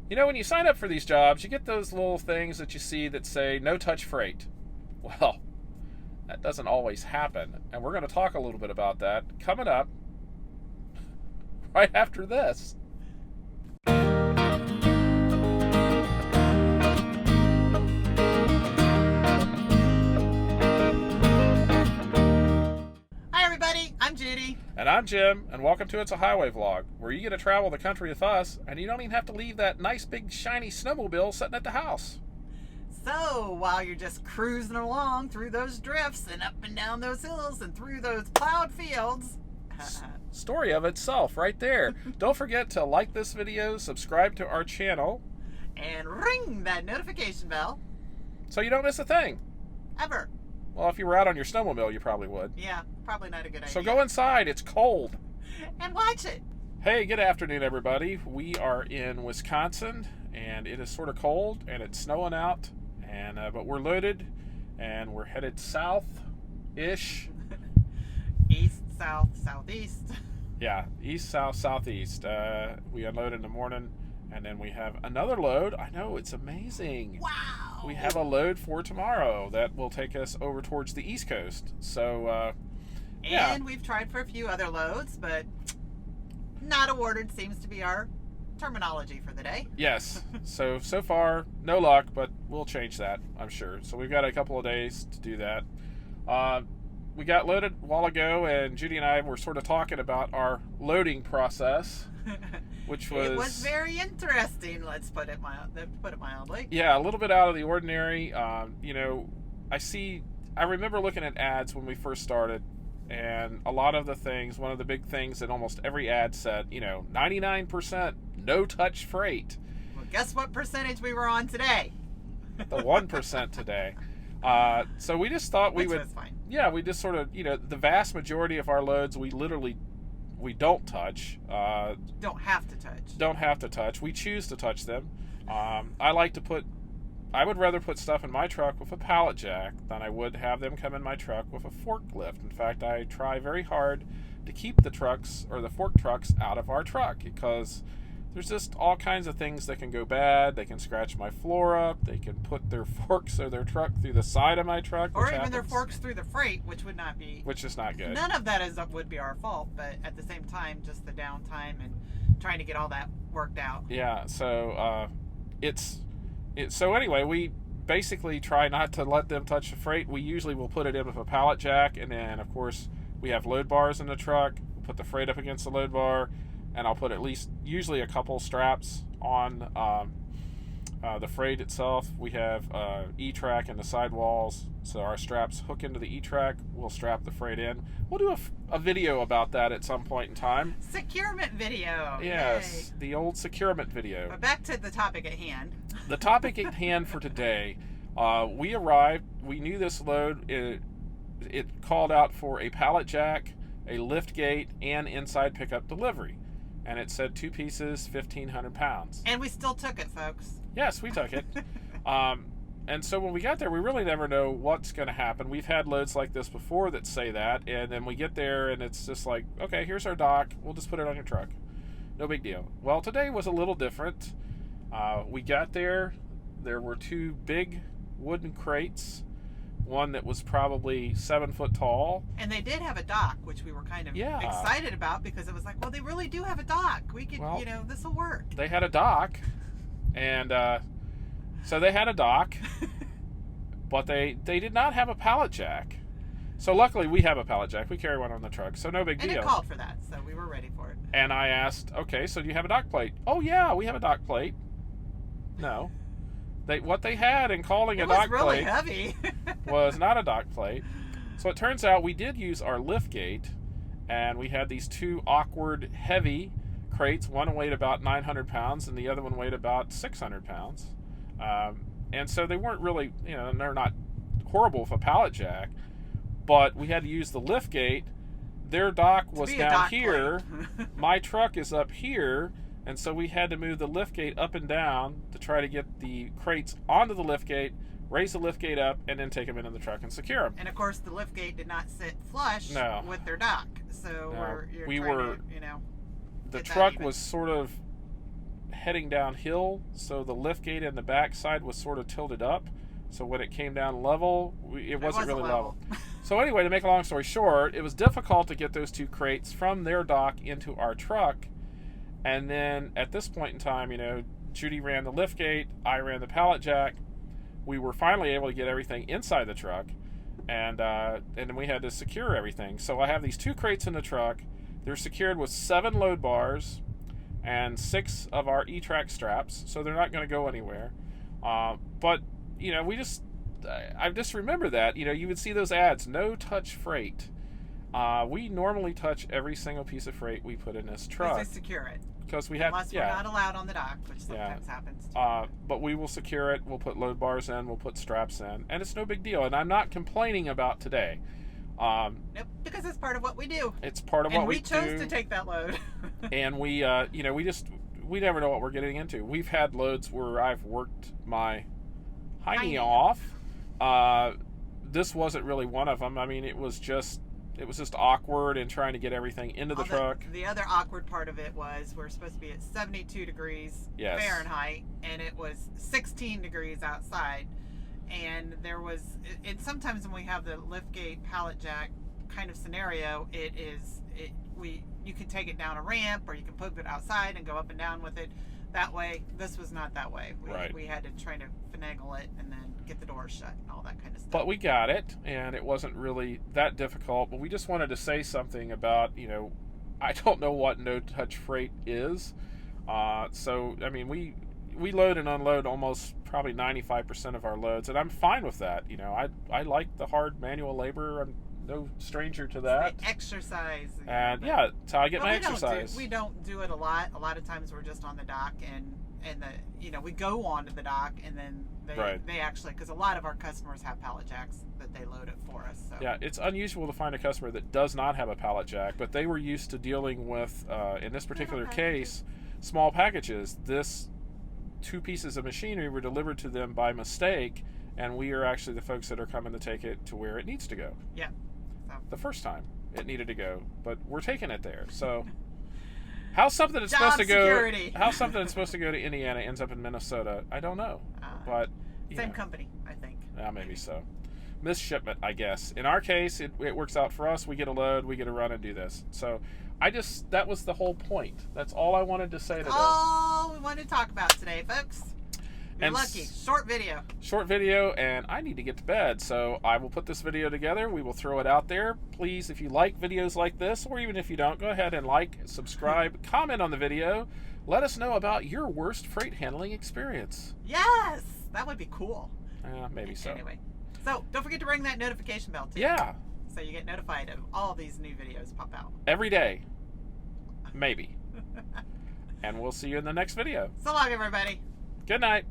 You know, when you sign up for these jobs, you get those little things that you see that say no touch freight. Well, that doesn't always happen. And we're going to talk a little bit about that coming up right after this. Hi everybody, I'm Judy. And I'm Jim, and welcome to It's a Highway Vlog, where you get to travel the country with us, and you don't even have to leave that nice big shiny snowmobile sitting at the house. So, while you're just cruising along through those drifts and up and down those hills and through those plowed fields... Story of itself right there. Don't forget to like this video, subscribe to our channel, and ring that notification bell. So you don't miss a thing. Ever. Well, if you were out on your snowmobile, you probably would. Yeah, probably not a good idea. So go inside, it's cold. And watch it. Hey, good afternoon, everybody. We are in Wisconsin, and it is sort of cold, and it's snowing out, and but we're loaded, and we're headed south-ish. East, south, southeast. Yeah, east, south, southeast. We unload in the morning, and then we have another load. I know, it's amazing. Wow. We have a load for tomorrow that will take us over towards the East Coast. So, yeah. And we've tried for a few other loads, but not awarded seems to be our terminology for the day. Yes. So far, no luck, but we'll change that, I'm sure. So we've got a couple of days to do that. We got loaded a while ago, and Judy and I were sort of talking about our loading process, which was... It was very interesting, let's put it mildly. Yeah, a little bit out of the ordinary. You know, I remember looking at ads when we first started, and a lot of the things, one of the big things that almost every ad said, 99% no-touch freight. Well, guess what percentage we were on today? The 1% today. So we just thought Which was fine. Yeah, we just sort of, the vast majority of our loads, we don't touch. Don't have to touch. Don't have to touch. We choose to touch them. I would rather put stuff in my truck with a pallet jack than I would have them come in my truck with a forklift. In fact, I try very hard to keep the trucks or the fork trucks out of our truck because there's just all kinds of things that can go bad. They can scratch my floor up. They can put their forks or their truck through the side of my truck. Or even their forks through the freight, which is not good. None of that would be our fault, but at the same time, just the downtime and trying to get all that worked out. Yeah, so so anyway, we basically try not to let them touch the freight. We usually will put it in with a pallet jack, and then, of course, we have load bars in the truck. We'll put the freight up against the load bar, and I'll put at least usually a couple straps on the freight itself. We have E-track in the sidewalls, so our straps hook into the E-track. We'll strap the freight in. We'll do a video about that at some point in time. Securement video. Yes, Yay. the old securement video. But back to the topic at hand. The topic at hand for today, we arrived, we knew this load, it called out for a pallet jack, a lift gate, and inside pickup delivery. And it said 2 pieces, 1,500 pounds. And we still took it, folks. Yes, we took it. And so when we got there, we really never know what's going to happen. We've had loads like this before that say that, and then we get there, and it's just like, okay, here's our dock. We'll just put it on your truck. No big deal. Well, today was a little different. We got there. There were 2 big wooden crates. One that was probably 7 foot tall. And they did have a dock, which we were kind of excited about because it was like, well, they really do have a dock. We could, this will work. They had a dock, and so they had a dock, but they did not have a pallet jack. So luckily we have a pallet jack. We carry one on the truck, so no big deal. And it called for that, so we were ready for it. And I asked, okay, so do you have a dock plate? Oh yeah, we have a dock plate. No. What they had in calling a dock plate... It was really heavy. was not a dock plate. So it turns out we did use our lift gate, and we had these 2 awkward, heavy crates. One weighed about 900 pounds, and the other one weighed about 600 pounds. And so they weren't really, they're not horrible with a pallet jack, but we had to use the lift gate. Their dock was down here. My truck is up here. And so we had to move the lift gate up and down to try to get the crates onto the lift gate, raise the lift gate up, and then take them into the truck and secure them. And of course, the lift gate did not sit flush with their dock. So the truck was sort of heading downhill, so the lift gate in the back side was sort of tilted up. So when it came down level, it wasn't really level. So anyway, to make a long story short, it was difficult to get those 2 crates from their dock into our truck. And then at this point in time, Judy ran the lift gate, I ran the pallet jack. We were finally able to get everything inside the truck, and then we had to secure everything. So I have these 2 crates in the truck. They're secured with 7 load bars and 6 of our E-Track straps, so they're not going to go anywhere. But I just remember that, you would see those ads, no touch freight. We normally touch every single piece of freight we put in this truck. Because we secure it. Because we have, unless we're not allowed on the dock, which sometimes happens too. But we will secure it. We'll put load bars in. We'll put straps in, and it's no big deal. And I'm not complaining about today. Nope, because it's part of what we do. It's part of what we do. And we chose to take that load. And we never know what we're getting into. We've had loads where I've worked my hiney off. This wasn't really one of them. I mean, it was just awkward and trying to get everything into the truck. The other awkward part of it was we're supposed to be at 72 degrees Fahrenheit, and it was 16 degrees outside. And sometimes when we have the liftgate pallet jack kind of scenario, you can take it down a ramp, or you can put it outside and go up and down with it. That way, this was not that way. We had to try to finagle it and then get the doors shut and all that kind of stuff. But we got it, and it wasn't really that difficult. But we just wanted to say something about, I don't know what no-touch freight is. So, I mean, we load and unload almost probably 95% of our loads, and I'm fine with that. I like the hard manual labor. I'm no stranger to that. The exercise. And it's how I get my exercise. We don't do it a lot. A lot of times we're just on the dock, and we go onto the dock, and then they actually, because a lot of our customers have pallet jacks that they load it for us. So. Yeah, it's unusual to find a customer that does not have a pallet jack, but they were used to dealing with, in this particular case, small packages. This 2 pieces of machinery were delivered to them by mistake, and we are actually the folks that are coming to take it to where it needs to go. Yeah. The first time it needed to go, but we're taking it there. So how something that's supposed to go to Indiana ends up in Minnesota, I don't know. But same company, I think. Yeah, maybe so. Misshipment, I guess. In our case, it works out for us. We get a load, we get to run and do this. So that was the whole point. That's all I wanted to say today. All we wanted to talk about today, folks. You're lucky. Short video, and I need to get to bed, so I will put this video together. We will throw it out there. Please, if you like videos like this, or even if you don't, go ahead and like, subscribe, comment on the video. Let us know about your worst freight handling experience. Yes, that would be cool. Maybe so. Anyway, so don't forget to ring that notification bell, too. Yeah. So you get notified of all these new videos pop out. Every day. Maybe. And we'll see you in the next video. So long, everybody. Good night.